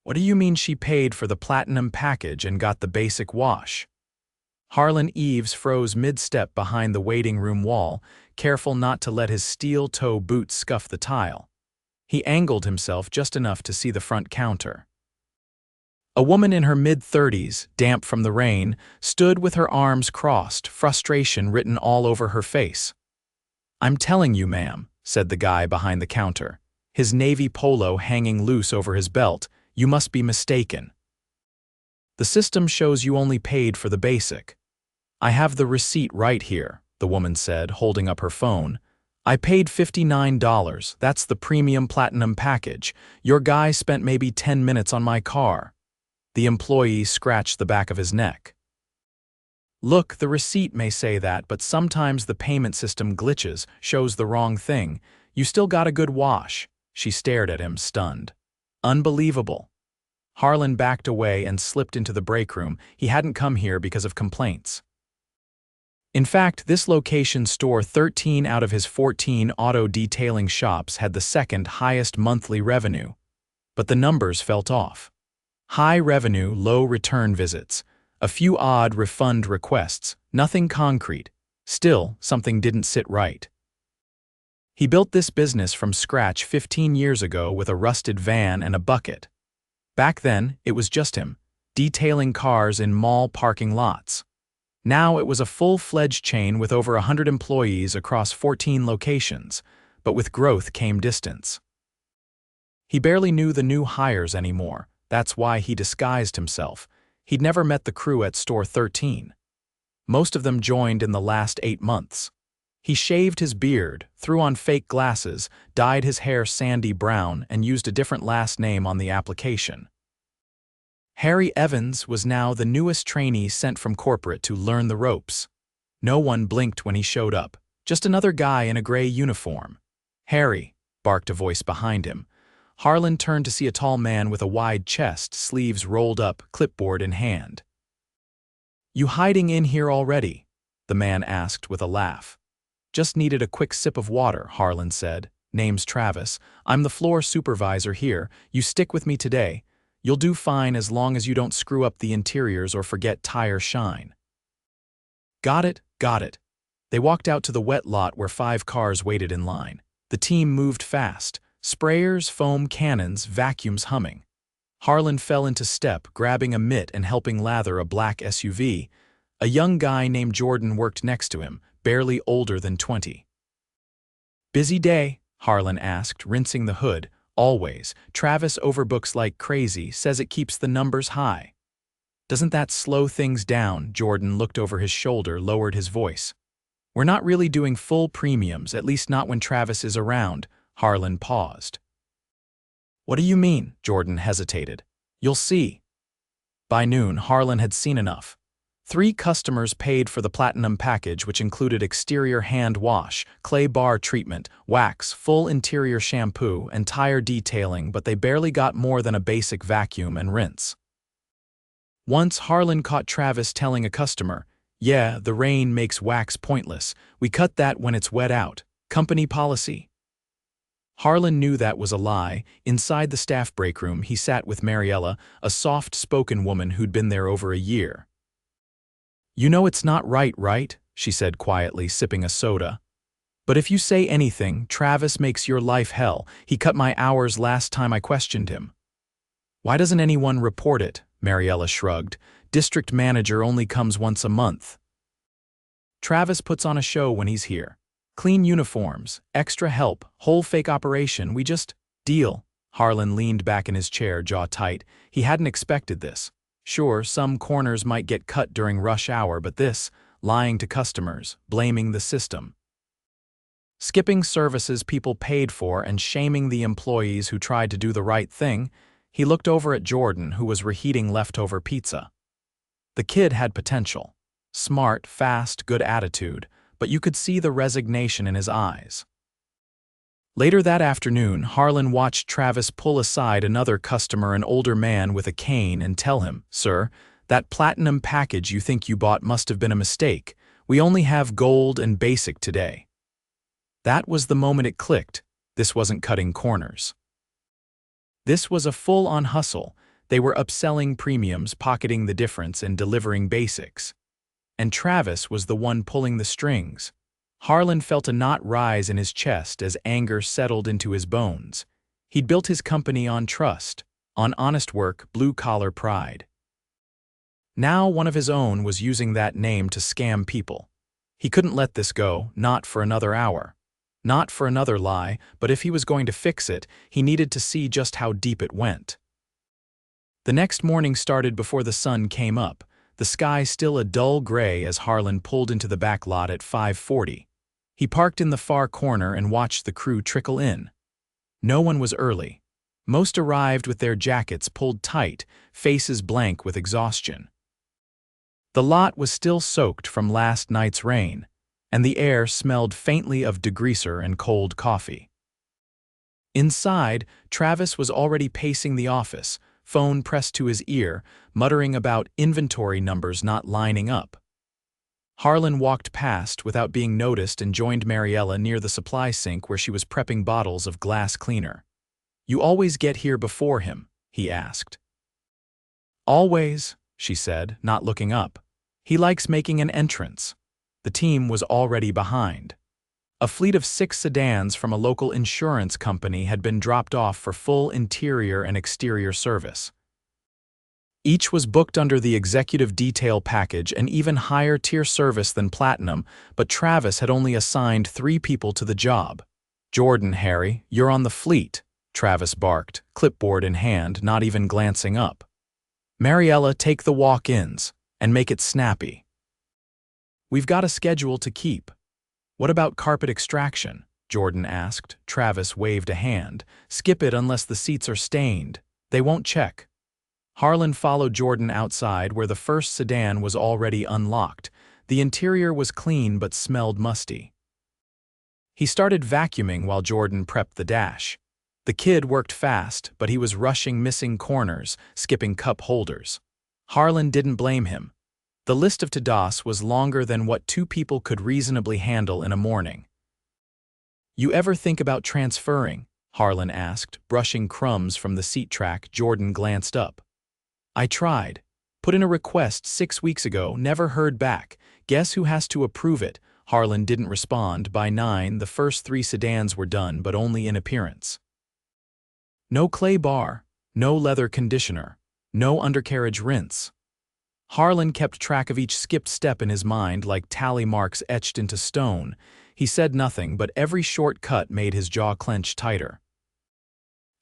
What do you mean she paid for the platinum package and got the basic wash? Harlan Eaves froze mid-step behind the waiting room wall, careful not to let his steel-toe boots scuff the tile. He angled himself just enough to see the front counter. A woman in her mid-30s, damp from the rain, stood with her arms crossed, frustration written all over her face. "I'm telling you, ma'am," said the guy behind the counter, his navy polo hanging loose over his belt, "you must be mistaken. The system shows you only paid for the basic." "I have the receipt right here," the woman said, holding up her phone. "I paid $59, that's the premium platinum package. Your guy spent maybe 10 minutes on my car." The employee scratched the back of his neck. "Look, the receipt may say that, but sometimes the payment system glitches, shows the wrong thing. You still got a good wash." She stared at him, stunned. "Unbelievable." Harlan backed away and slipped into the break room. He hadn't come here because of complaints. In fact, this location store 13 out of his 14 auto detailing shops had the second highest monthly revenue. But the numbers felt off. High revenue, low return visits. A few odd refund requests, nothing concrete. Still, something didn't sit right. He built this business from scratch 15 years ago with a rusted van and a bucket. Back then, it was just him, detailing cars in mall parking lots. Now it was a full-fledged chain with over 100 employees across 14 locations, but with growth came distance. He barely knew the new hires anymore. That's why he disguised himself. He'd never met the crew at store 13. Most of them joined in the last 8 months. He shaved his beard, threw on fake glasses, dyed his hair sandy brown, and used a different last name on the application. Harry Evans was now the newest trainee sent from corporate to learn the ropes. No one blinked when he showed up, just another guy in a gray uniform. "Harry," barked a voice behind him. Harlan turned to see a tall man with a wide chest, sleeves rolled up, clipboard in hand. "You hiding in here already?" the man asked with a laugh. "Just needed a quick sip of water," Harlan said. "Name's Travis. I'm the floor supervisor here. You stick with me today. You'll do fine as long as you don't screw up the interiors or forget tire shine." "Got it, got it." They walked out to the wet lot where 5 cars waited in line. The team moved fast. Sprayers, foam cannons, vacuums humming. Harlan fell into step, grabbing a mitt and helping lather a black SUV. A young guy named Jordan worked next to him, barely older than 20. "Busy day?" Harlan asked, rinsing the hood. "Always. Travis overbooks like crazy, says it keeps the numbers high." "Doesn't that slow things down?" Jordan looked over his shoulder, lowered his voice. "We're not really doing full premiums, at least not when Travis is around." Harlan paused. "What do you mean?" Jordan hesitated. "You'll see." By noon, Harlan had seen enough. 3 customers paid for the platinum package, which included exterior hand wash, clay bar treatment, wax, full interior shampoo, and tire detailing, but they barely got more than a basic vacuum and rinse. Once Harlan caught Travis telling a customer, "Yeah, the rain makes wax pointless. We cut that when it's wet out. Company policy." Harlan knew that was a lie. Inside the staff break room, he sat with Mariella, a soft-spoken woman who'd been there over a year. "You know it's not right, right?" she said quietly, sipping a soda. "But if you say anything, Travis makes your life hell. He cut my hours last time I questioned him." "Why doesn't anyone report it?" Mariella shrugged. "District manager only comes once a month." "Travis puts on a show when he's here. Clean uniforms, extra help, whole fake operation, we just deal." Harlan leaned back in his chair, jaw tight. He hadn't expected this. Sure, some corners might get cut during rush hour, but this, lying to customers, blaming the system. Skipping services people paid for and shaming the employees who tried to do the right thing, he looked over at Jordan, who was reheating leftover pizza. The kid had potential. Smart, fast, good attitude, but you could see the resignation in his eyes. Later that afternoon, Harlan watched Travis pull aside another customer, an older man with a cane, and tell him, "Sir, that platinum package you think you bought must have been a mistake. We only have gold and basic today." That was the moment it clicked. This wasn't cutting corners. This was a full-on hustle. They were upselling premiums, pocketing the difference, and delivering basics. And Travis was the one pulling the strings. Harlan felt a knot rise in his chest as anger settled into his bones. He'd built his company on trust, on honest work, blue-collar pride. Now one of his own was using that name to scam people. He couldn't let this go, not for another hour. Not for another lie, but if he was going to fix it, he needed to see just how deep it went. The next morning started before the sun came up, the sky still a dull gray as Harlan pulled into the back lot at 5:40. He parked in the far corner and watched the crew trickle in. No one was early. Most arrived with their jackets pulled tight, faces blank with exhaustion. The lot was still soaked from last night's rain, and the air smelled faintly of degreaser and cold coffee. Inside, Travis was already pacing the office, phone pressed to his ear, muttering about inventory numbers not lining up. Harlan walked past without being noticed and joined Mariella near the supply sink where she was prepping bottles of glass cleaner. "You always get here before him?" he asked. "Always," she said, not looking up. "He likes making an entrance." The team was already behind. A fleet of 6 sedans from a local insurance company had been dropped off for full interior and exterior service. Each was booked under the executive detail package, an even higher tier service than Platinum, but Travis had only assigned 3 people to the job. "Jordan, Harry, you're on the fleet," Travis barked, clipboard in hand, not even glancing up. "Mariella, take the walk-ins, and make it snappy." "We've got a schedule to keep." "What about carpet extraction?" Jordan asked. Travis waved a hand. "Skip it unless the seats are stained. They won't check." Harlan followed Jordan outside where the first sedan was already unlocked. The interior was clean but smelled musty. He started vacuuming while Jordan prepped the dash. The kid worked fast, but he was rushing missing corners, skipping cup holders. Harlan didn't blame him. The list of to-dos was longer than what 2 people could reasonably handle in a morning. "You ever think about transferring?" Harlan asked, brushing crumbs from the seat track. Jordan glanced up. "I tried. Put in a request 6 weeks ago, never heard back. Guess who has to approve it?" Harlan didn't respond. By 9, the first 3 sedans were done, but only in appearance. No clay bar, no leather conditioner, no undercarriage rinse. Harlan kept track of each skipped step in his mind like tally marks etched into stone. He said nothing, but every short cut made his jaw clench tighter.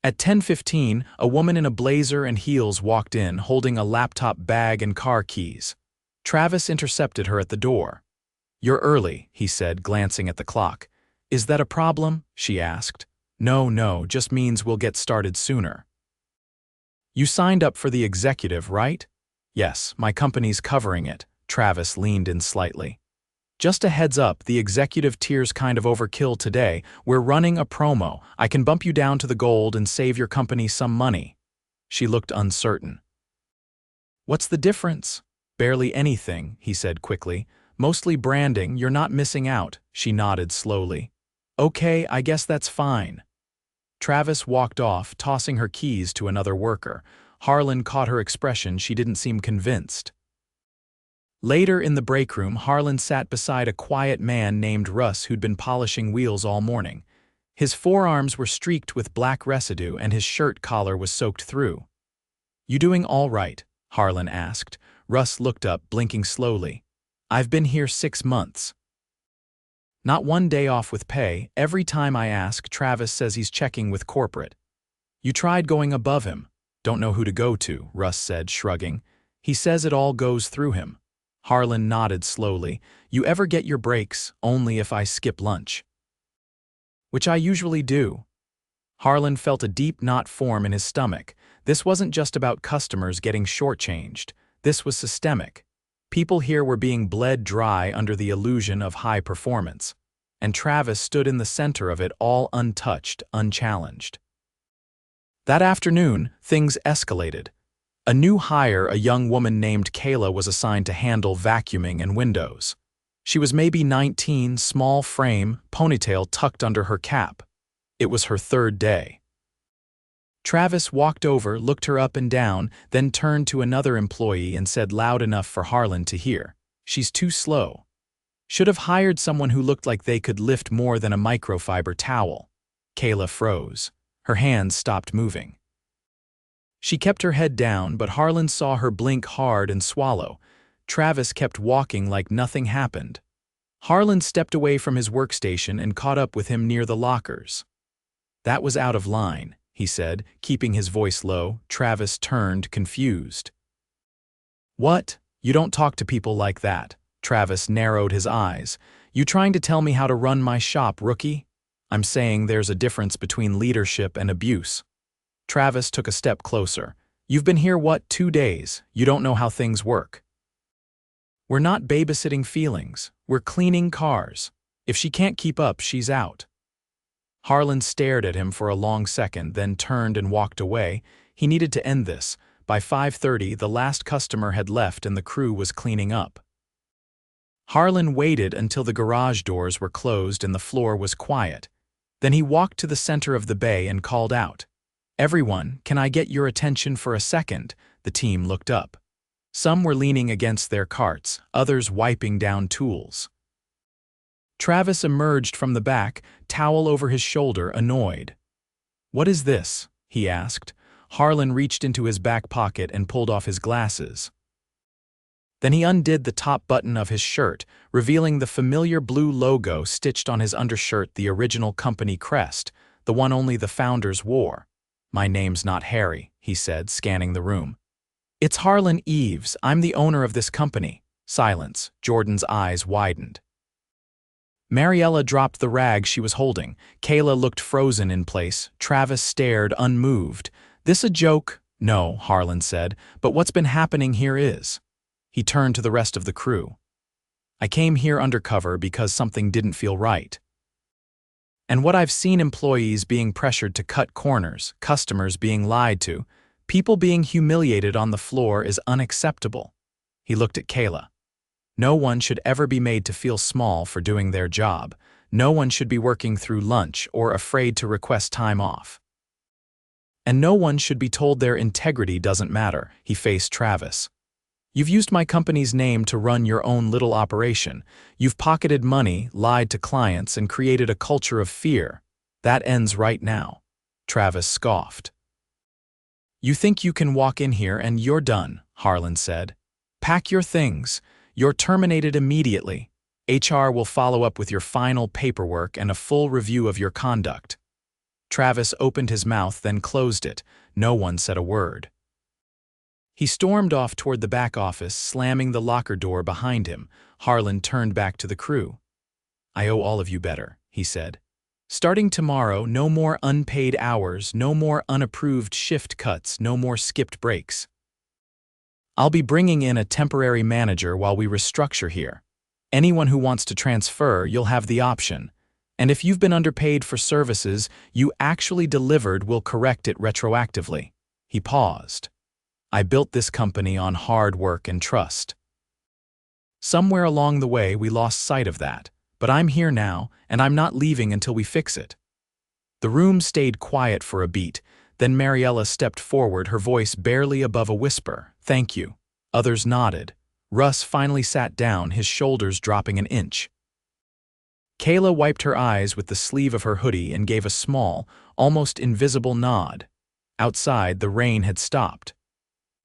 At 10:15, a woman in a blazer and heels walked in, holding a laptop bag and car keys. Travis intercepted her at the door. "You're early," he said, glancing at the clock. "Is that a problem?" she asked. No, just means we'll get started sooner." "You signed up for the executive, right?" "Yes, my company's covering it." Travis leaned in slightly. "Just a heads up, the executive tier's kind of overkill today. We're running a promo. I can bump you down to the gold and save your company some money." She looked uncertain. "What's the difference?" "Barely anything," he said quickly. "Mostly branding. You're not missing out." She nodded slowly. "Okay, I guess that's fine." Travis walked off, tossing her keys to another worker. Harlan caught her expression. She didn't seem convinced. Later in the break room, Harlan sat beside a quiet man named Russ who'd been polishing wheels all morning. His forearms were streaked with black residue and his shirt collar was soaked through. "You doing all right?" Harlan asked. Russ looked up, blinking slowly. "I've been here 6 months. Not one day off with pay. Every time I ask, Travis says he's checking with corporate." "You tried going above him." "Don't know who to go to," Russ said, shrugging. "He says it all goes through him." Harlan nodded slowly. "You ever get your breaks?" "Only if I skip lunch." "Which I usually do." Harlan felt a deep knot form in his stomach. This wasn't just about customers getting shortchanged. This was systemic. People here were being bled dry under the illusion of high performance. And Travis stood in the center of it, all untouched, unchallenged. That afternoon, things escalated. A new hire, a young woman named Kayla, was assigned to handle vacuuming and windows. She was maybe 19, small frame, ponytail tucked under her cap. It was her 3rd day. Travis walked over, looked her up and down, then turned to another employee and said loud enough for Harlan to hear, "She's too slow. Should have hired someone who looked like they could lift more than a microfiber towel." Kayla froze. Her hands stopped moving. She kept her head down, but Harlan saw her blink hard and swallow. Travis kept walking like nothing happened. Harlan stepped away from his workstation and caught up with him near the lockers. "That was out of line," he said, keeping his voice low. Travis turned, confused. "What? You don't talk to people like that." Travis narrowed his eyes. "You trying to tell me how to run my shop, rookie?" "I'm saying there's a difference between leadership and abuse." Travis took a step closer. "You've been here, 2 days? You don't know how things work." "We're not babysitting feelings. We're cleaning cars. If she can't keep up, she's out." Harlan stared at him for a long second, then turned and walked away. He needed to end this. By 5:30, the last customer had left and the crew was cleaning up. Harlan waited until the garage doors were closed and the floor was quiet. Then he walked to the center of the bay and called out, "Everyone, can I get your attention for a second?" The team looked up. Some were leaning against their carts, others wiping down tools. Travis emerged from the back, towel over his shoulder, annoyed. "What is this?" he asked. Harlan reached into his back pocket and pulled off his glasses. Then he undid the top button of his shirt, revealing the familiar blue logo stitched on his undershirt, the original company crest, the one only the founders wore. "My name's not Harry," he said, scanning the room. "It's Harlan Eaves. I'm the owner of this company." Silence. Jordan's eyes widened. Mariella dropped the rag she was holding. Kayla looked frozen in place. Travis stared, unmoved. "This a joke?" "No," Harlan said, "but what's been happening here is." He turned to the rest of the crew. "I came here undercover because something didn't feel right. And what I've seen, employees being pressured to cut corners, customers being lied to, people being humiliated on the floor, is unacceptable." He looked at Kayla. "No one should ever be made to feel small for doing their job. No one should be working through lunch or afraid to request time off. And no one should be told their integrity doesn't matter." He faced Travis. "You've used my company's name to run your own little operation. You've pocketed money, lied to clients, and created a culture of fear. That ends right now." Travis scoffed. "You think you can walk in here and you're done," Harlan said. "Pack your things. You're terminated immediately. HR will follow up with your final paperwork and a full review of your conduct." Travis opened his mouth, then closed it. No one said a word. He stormed off toward the back office, slamming the locker door behind him. Harlan turned back to the crew. "I owe all of you better," he said. "Starting tomorrow, no more unpaid hours, no more unapproved shift cuts, no more skipped breaks. I'll be bringing in a temporary manager while we restructure here. Anyone who wants to transfer, you'll have the option. And if you've been underpaid for services you actually delivered, we'll correct it retroactively." He paused. "I built this company on hard work and trust. Somewhere along the way we lost sight of that, but I'm here now, and I'm not leaving until we fix it." The room stayed quiet for a beat. Then Mariella stepped forward, her voice barely above a whisper. "Thank you." Others nodded. Russ finally sat down, his shoulders dropping an inch. Kayla wiped her eyes with the sleeve of her hoodie and gave a small, almost invisible nod. Outside, the rain had stopped.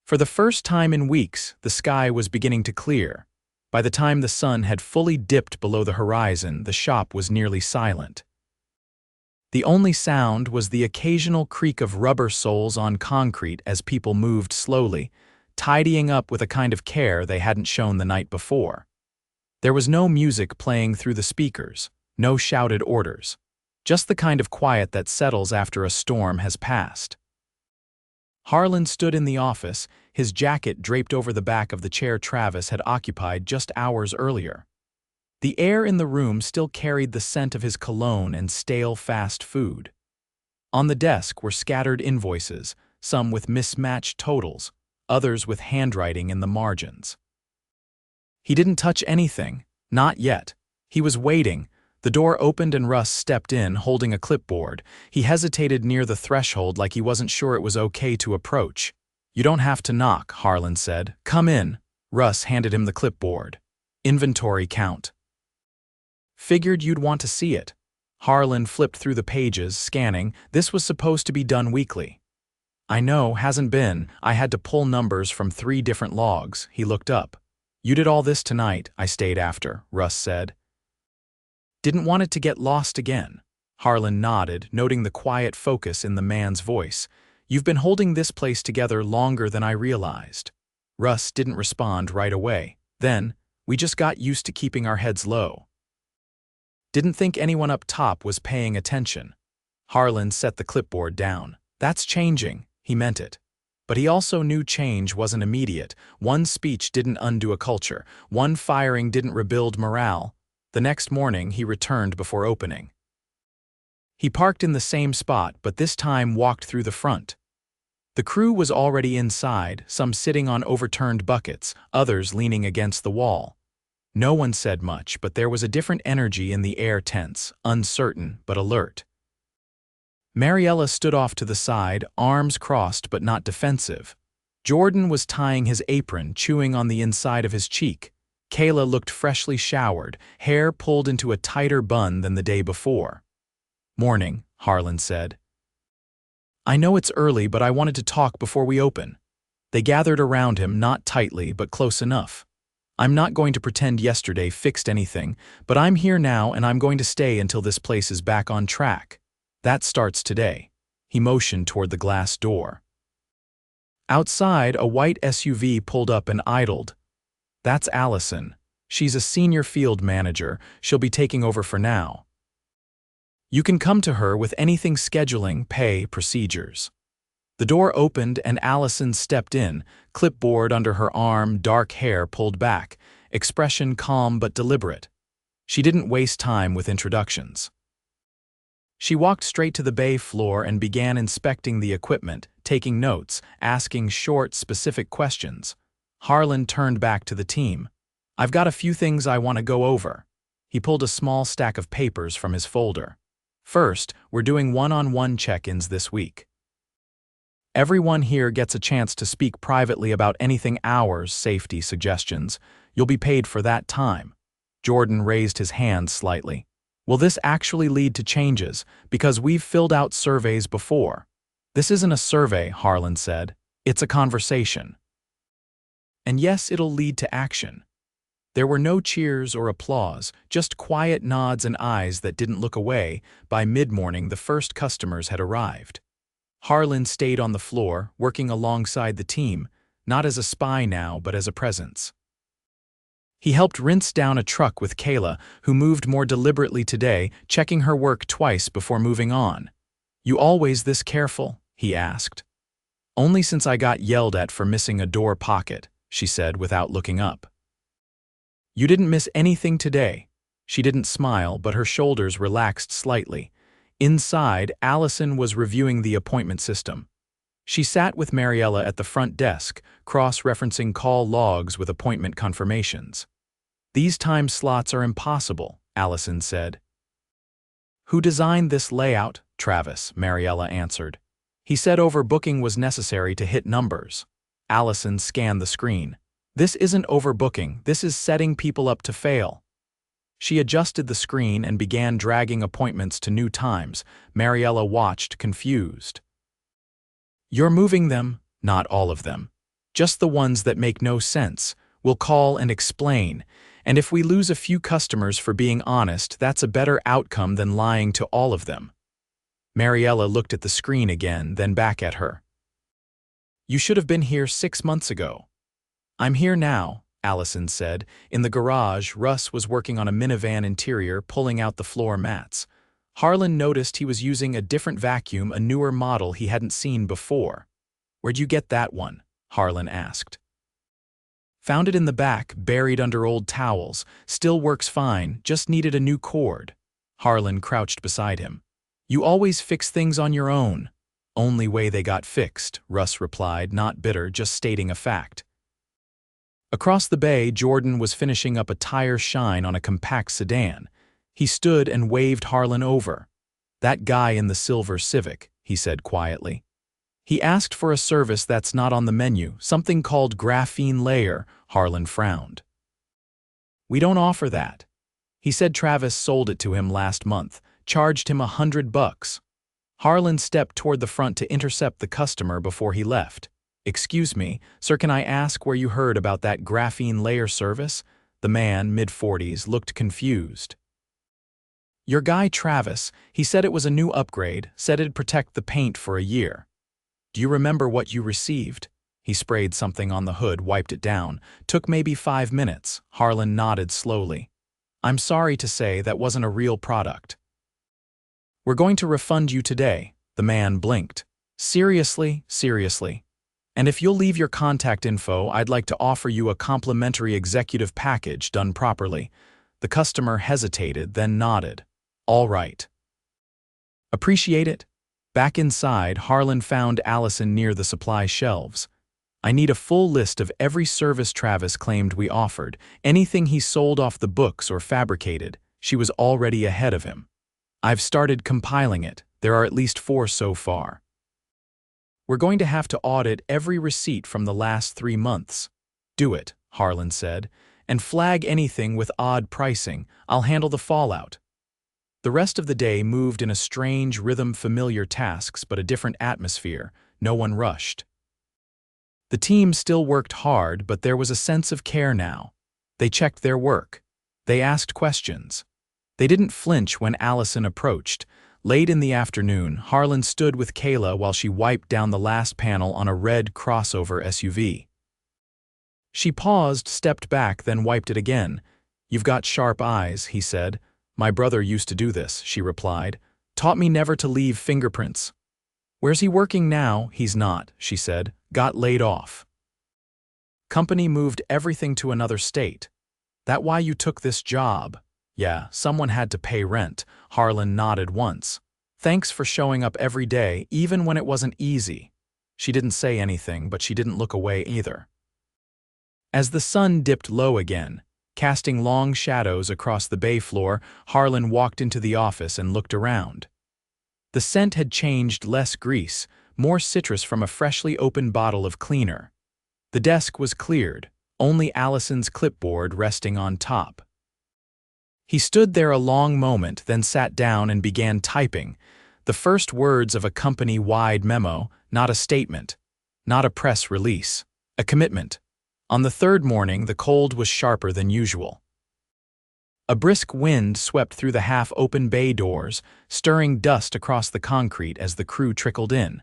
For the first time in weeks, the sky was beginning to clear. By the time the sun had fully dipped below the horizon, the shop was nearly silent. The only sound was the occasional creak of rubber soles on concrete as people moved slowly, tidying up with a kind of care they hadn't shown the night before. There was no music playing through the speakers, no shouted orders, just the kind of quiet that settles after a storm has passed. Harlan stood in the office, his jacket draped over the back of the chair Travis had occupied just hours earlier. The air in the room still carried the scent of his cologne and stale fast food. On the desk were scattered invoices, some with mismatched totals, others with handwriting in the margins. He didn't touch anything, not yet. He was waiting, The door opened and Russ stepped in, holding a clipboard. He hesitated near the threshold like he wasn't sure it was okay to approach. "You don't have to knock," Harlan said. "Come in." Russ handed him the clipboard. "Inventory count." "Figured you'd want to see it." Harlan flipped through the pages, scanning. This was supposed to be done weekly. "I know, hasn't been. I had to pull numbers from 3 different logs." He looked up. "You did all this tonight. I stayed after," Russ said. "Didn't want it to get lost again." Harlan nodded, noting the quiet focus in the man's voice. "You've been holding this place together longer than I realized." Russ didn't respond right away. Then, "We just got used to keeping our heads low. Didn't think anyone up top was paying attention." Harlan set the clipboard down. "That's changing." He meant it. But he also knew change wasn't immediate. One speech didn't undo a culture. One firing didn't rebuild morale. The next morning, he returned before opening. He parked in the same spot, but this time walked through the front. The crew was already inside, some sitting on overturned buckets, others leaning against the wall. No one said much, but there was a different energy in the air, tense, uncertain, but alert. Mariella stood off to the side, arms crossed but not defensive. Jordan was tying his apron, chewing on the inside of his cheek. Kayla looked freshly showered, hair pulled into a tighter bun than the day before. "Morning," Harlan said. "I know it's early, but I wanted to talk before we open." They gathered around him, not tightly, but close enough. "I'm not going to pretend yesterday fixed anything, but I'm here now and I'm going to stay until this place is back on track. That starts today." He motioned toward the glass door. Outside, a white SUV pulled up and idled. "That's Allison. She's a senior field manager. She'll be taking over for now. You can come to her with anything scheduling, pay, procedures." The door opened and Allison stepped in, clipboard under her arm, dark hair pulled back, expression calm but deliberate. She didn't waste time with introductions. She walked straight to the bay floor and began inspecting the equipment, taking notes, asking short, specific questions. Harlan turned back to the team. "I've got a few things I want to go over." He pulled a small stack of papers from his folder. "First, we're doing one-on-one check-ins this week. Everyone here gets a chance to speak privately about anything hours, safety suggestions. You'll be paid for that time." Jordan raised his hand slightly. "Will this actually lead to changes? Because we've filled out surveys before." "This isn't a survey," Harlan said. "It's a conversation. And yes, it'll lead to action." There were no cheers or applause, just quiet nods and eyes that didn't look away. By mid-morning, the first customers had arrived. Harlan stayed on the floor, working alongside the team, not as a spy now, but as a presence. He helped rinse down a truck with Kayla, who moved more deliberately today, checking her work twice before moving on. "You always this careful?" he asked. "Only since I got yelled at for missing a door pocket," she said without looking up. "You didn't miss anything today." She didn't smile, but her shoulders relaxed slightly. Inside, Allison was reviewing the appointment system. She sat with Mariella at the front desk, cross-referencing call logs with appointment confirmations. "These time slots are impossible," Allison said. "Who designed this layout?" Travis, Mariella answered. "He said overbooking was necessary to hit numbers." Allison scanned the screen. "This isn't overbooking, this is setting people up to fail." She adjusted the screen and began dragging appointments to new times. Mariella watched, confused. "You're moving them." "Not all of them. Just the ones that make no sense. We'll call and explain. And if we lose a few customers for being honest, that's a better outcome than lying to all of them." Mariella looked at the screen again, then back at her. "You should have been here 6 months ago." "I'm here now," Allison said. In the garage, Russ was working on a minivan interior, pulling out the floor mats. Harlan noticed he was using a different vacuum, a newer model he hadn't seen before. "Where'd you get that one?" Harlan asked. "Found it in the back, buried under old towels. Still works fine, just needed a new cord." Harlan crouched beside him. "You always fix things on your own." "Only way they got fixed," Russ replied, not bitter, just stating a fact. Across the bay, Jordan was finishing up a tire shine on a compact sedan. He stood and waved Harlan over. "That guy in the silver Civic," he said quietly. "He asked for a service that's not on the menu, something called graphene layer." Harlan frowned. "We don't offer that. He said Travis sold it to him last month, charged him $100. Harlan stepped toward the front to intercept the customer before he left. "Excuse me, sir, can I ask where you heard about that graphene layer service?" The man, mid-40s, looked confused. "Your guy Travis, he said it was a new upgrade, said it'd protect the paint for a year. Do you remember what you received?" He sprayed something on the hood, wiped it down. "Took maybe 5 minutes." Harlan nodded slowly. "I'm sorry to say that wasn't a real product. We're going to refund you today." The man blinked. "Seriously, seriously. And if you'll leave your contact info, I'd like to offer you a complimentary executive package done properly." The customer hesitated, then nodded. "All right. Appreciate it." Back inside, Harlan found Allison near the supply shelves. "I need a full list of every service Travis claimed we offered, anything he sold off the books or fabricated." She was already ahead of him. "I've started compiling it. There are at least 4 so far. We're going to have to audit every receipt from the last 3 months." "Do it," Harlan said, "and flag anything with odd pricing. I'll handle the fallout." The rest of the day moved in a strange rhythm, familiar tasks but a different atmosphere. No one rushed. The team still worked hard, but there was a sense of care now. They checked their work. They asked questions. They didn't flinch when Allison approached. Late in the afternoon, Harlan stood with Kayla while she wiped down the last panel on a red crossover SUV. She paused, stepped back, then wiped it again. "You've got sharp eyes," he said. "My brother used to do this," she replied. "Taught me never to leave fingerprints." "Where's he working now?" "He's not," she said. "Got laid off. Company moved everything to another state." "That why you took this job?" "Yeah, someone had to pay rent." Harlan nodded once. "Thanks for showing up every day, even when it wasn't easy." She didn't say anything, but she didn't look away either. As the sun dipped low again, casting long shadows across the bay floor, Harlan walked into the office and looked around. The scent had changed, less grease, more citrus from a freshly opened bottle of cleaner. The desk was cleared, only Allison's clipboard resting on top. He stood there a long moment, then sat down and began typing, the first words of a company-wide memo, not a statement, not a press release, a commitment. On the third morning, the cold was sharper than usual. A brisk wind swept through the half-open bay doors, stirring dust across the concrete as the crew trickled in.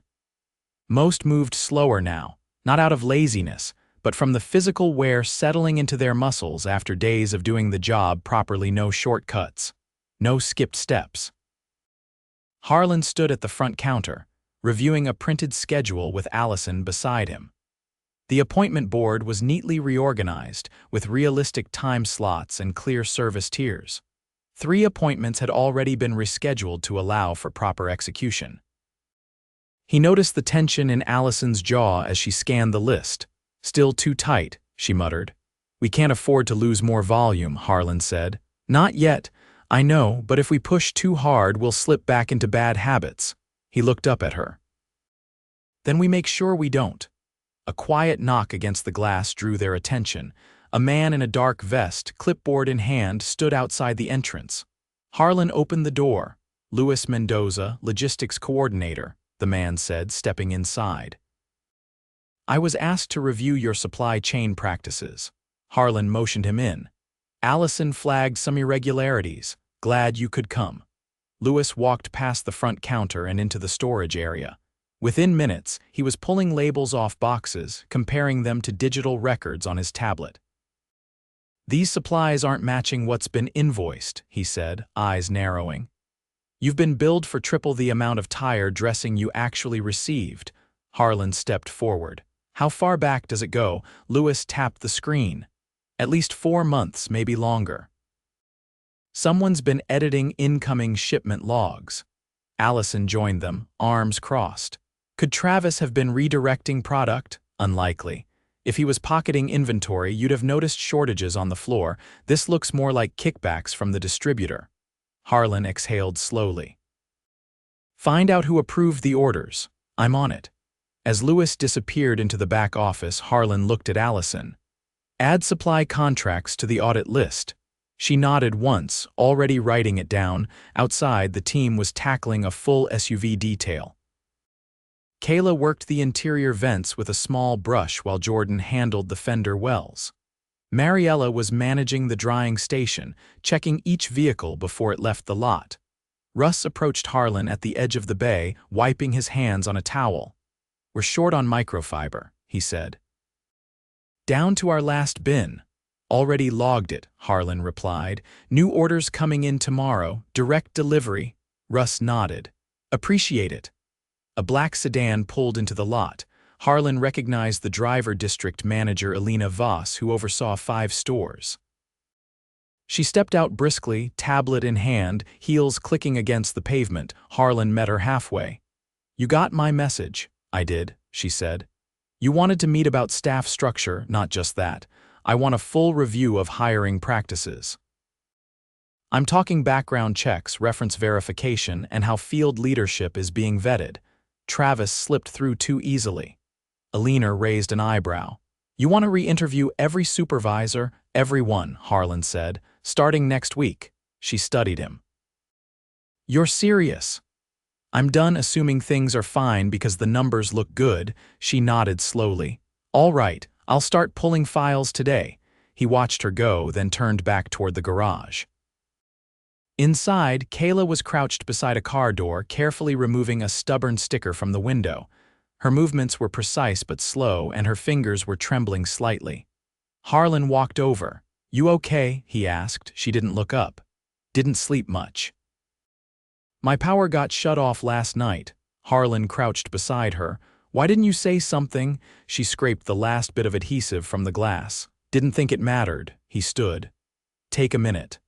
Most moved slower now, not out of laziness, but from the physical wear settling into their muscles after days of doing the job properly. No shortcuts, no skipped steps. Harlan stood at the front counter, reviewing a printed schedule with Allison beside him. The appointment board was neatly reorganized, with realistic time slots and clear service tiers. 3 appointments had already been rescheduled to allow for proper execution. He noticed the tension in Allison's jaw as she scanned the list. "Still too tight," she muttered. "We can't afford to lose more volume," Harlan said. "Not yet. I know, but if we push too hard, we'll slip back into bad habits." He looked up at her. "Then we make sure we don't." A quiet knock against the glass drew their attention. A man in a dark vest, clipboard in hand, stood outside the entrance. Harlan opened the door. "Luis Mendoza, logistics coordinator," the man said, stepping inside. "I was asked to review your supply chain practices." Harlan motioned him in. "Allison flagged some irregularities. Glad you could come." Luis walked past the front counter and into the storage area. Within minutes, he was pulling labels off boxes, comparing them to digital records on his tablet. "These supplies aren't matching what's been invoiced," he said, eyes narrowing. "You've been billed for triple the amount of tire dressing you actually received." Harlan stepped forward. "How far back does it go?" Luis tapped the screen. "At least 4 months, maybe longer." "Someone's been editing incoming shipment logs." Allison joined them, arms crossed. "Could Travis have been redirecting product?" "Unlikely. If he was pocketing inventory, you'd have noticed shortages on the floor. This looks more like kickbacks from the distributor." Harlan exhaled slowly. Find out who approved the orders. I'm on it. As Lewis disappeared into the back office, Harlan looked at Allison. Add supply contracts to the audit list. She nodded once, already writing it down. Outside, the team was tackling a full SUV detail. Kayla worked the interior vents with a small brush while Jordan handled the fender wells. Mariella was managing the drying station, checking each vehicle before it left the lot. Russ approached Harlan at the edge of the bay, wiping his hands on a towel. We're short on microfiber, he said. Down to our last bin. Already logged it, Harlan replied. New orders coming in tomorrow, direct delivery. Russ nodded. Appreciate it. A black sedan pulled into the lot. Harlan recognized the driver district manager Elena Voss, who oversaw 5 stores. She stepped out briskly, tablet in hand, heels clicking against the pavement. Harlan met her halfway. You got my message. I did, she said. You wanted to meet about staff structure, not just that. I want a full review of hiring practices. I'm talking background checks, reference verification, and how field leadership is being vetted. Travis slipped through too easily. Elena raised an eyebrow. You want to re-interview every supervisor? Everyone, Harlan said. Starting next week. She studied him. You're serious? I'm done assuming things are fine because the numbers look good. She nodded slowly. All right, I'll start pulling files today. He watched her go, then turned back toward the garage. Inside, Kayla was crouched beside a car door, carefully removing a stubborn sticker from the window. Her movements were precise but slow, and her fingers were trembling slightly. Harlan walked over. You okay? He asked. She didn't look up. Didn't sleep much. My power got shut off last night. Harlan crouched beside her. Why didn't you say something? She scraped the last bit of adhesive from the glass. Didn't think it mattered. He stood. Take a minute.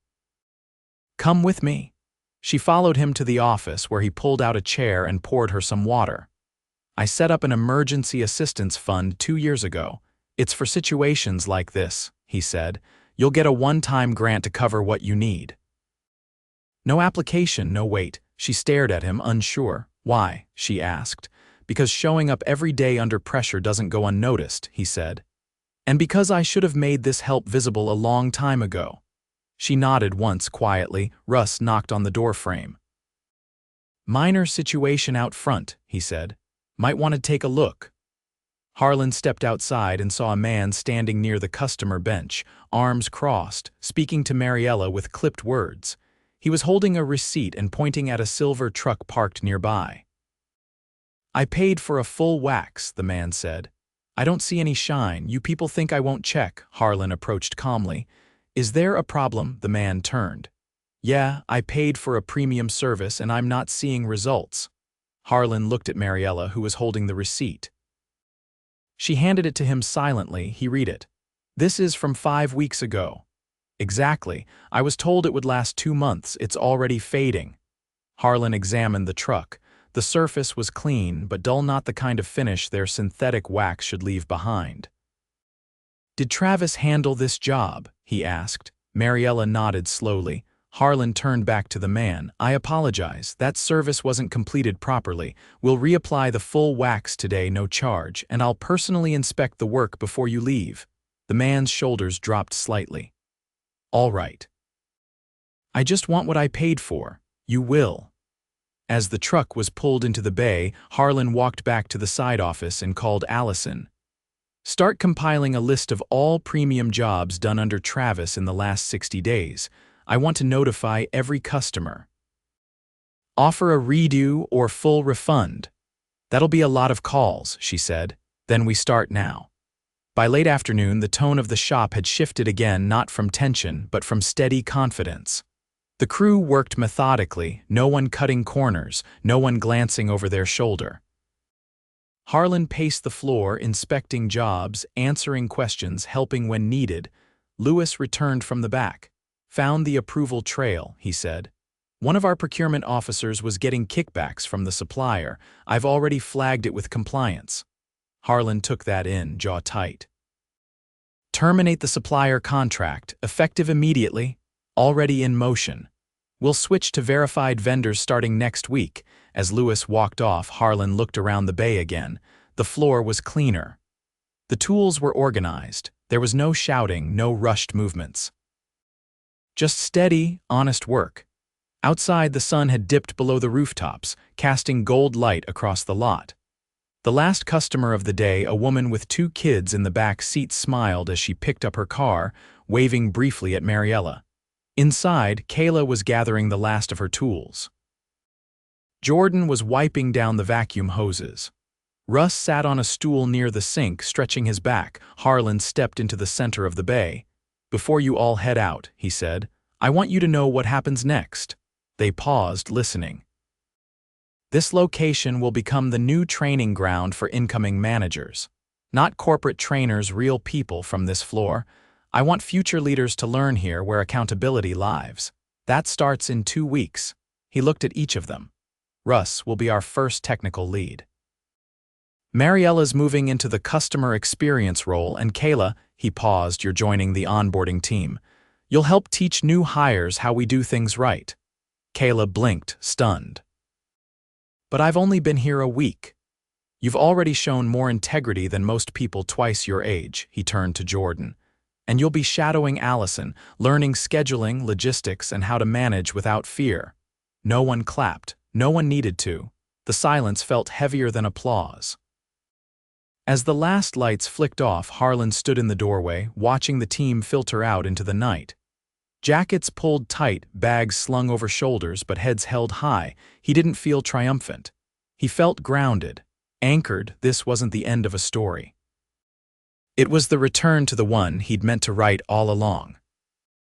Come with me. She followed him to the office where he pulled out a chair and poured her some water. I set up an emergency assistance fund 2 years ago. It's for situations like this, he said. You'll get a one-time grant to cover what you need. No application, no wait. She stared at him, unsure. Why? She asked. Because showing up every day under pressure doesn't go unnoticed, he said. And because I should have made this help visible a long time ago. She nodded once quietly. Russ knocked on the door frame. Minor situation out front, he said. Might want to take a look. Harlan stepped outside and saw a man standing near the customer bench, arms crossed, speaking to Mariella with clipped words. He was holding a receipt and pointing at a silver truck parked nearby. I paid for a full wax, the man said. I don't see any shine. You people think I won't check, Harlan approached calmly. Is there a problem? The man turned. Yeah, I paid for a premium service and I'm not seeing results. Harlan looked at Mariella, who was holding the receipt. She handed it to him silently. He read it. This is from 5 weeks ago. Exactly. I was told it would last 2 months. It's already fading. Harlan examined the truck. The surface was clean, but dull, not the kind of finish their synthetic wax should leave behind. Did Travis handle this job? He asked. Mariella nodded slowly. Harlan turned back to the man. I apologize. That service wasn't completed properly. We'll reapply the full wax today, no charge, and I'll personally inspect the work before you leave. The man's shoulders dropped slightly. All right. I just want what I paid for. You will. As the truck was pulled into the bay, Harlan walked back to the side office and called Allison. Start compiling a list of all premium jobs done under Travis in the last 60 days. I want to notify every customer. Offer a redo or full refund. That'll be a lot of calls, she said. Then we start now. By late afternoon, the tone of the shop had shifted again, not from tension, but from steady confidence. The crew worked methodically, no one cutting corners, no one glancing over their shoulder. Harlan paced the floor, inspecting jobs, answering questions, helping when needed. Lewis returned from the back. Found the approval trail, he said. One of our procurement officers was getting kickbacks from the supplier. I've already flagged it with compliance. Harlan took that in, jaw tight. Terminate the supplier contract, effective immediately, already in motion. We'll switch to verified vendors starting next week." As Lewis walked off, Harlan looked around the bay again. The floor was cleaner. The tools were organized. There was no shouting, no rushed movements. Just steady, honest work. Outside, the sun had dipped below the rooftops, casting gold light across the lot. The last customer of the day, a woman with 2 kids in the back seat, smiled as she picked up her car, waving briefly at Mariella. Inside, Kayla was gathering the last of her tools. Jordan was wiping down the vacuum hoses. Russ sat on a stool near the sink, stretching his back. Harlan stepped into the center of the bay. "Before you all head out," he said, "I want you to know what happens next." They paused, listening. "This location will become the new training ground for incoming managers. Not corporate trainers, real people from this floor. I want future leaders to learn here where accountability lives. That starts in 2 weeks." He looked at each of them. "Russ will be our first technical lead. Mariella's moving into the customer experience role, and Kayla," he paused, "you're joining the onboarding team. You'll help teach new hires how we do things right." Kayla blinked, stunned. "But I've only been here a week." "You've already shown more integrity than most people twice your age," he turned to Jordan. "And you'll be shadowing Allison, learning scheduling, logistics, and how to manage without fear." No one clapped. No one needed to. The silence felt heavier than applause. As the last lights flicked off, Harlan stood in the doorway, watching the team filter out into the night. Jackets pulled tight, bags slung over shoulders, but heads held high. He didn't feel triumphant. He felt grounded, anchored. This wasn't the end of a story. It was the return to the one he'd meant to write all along.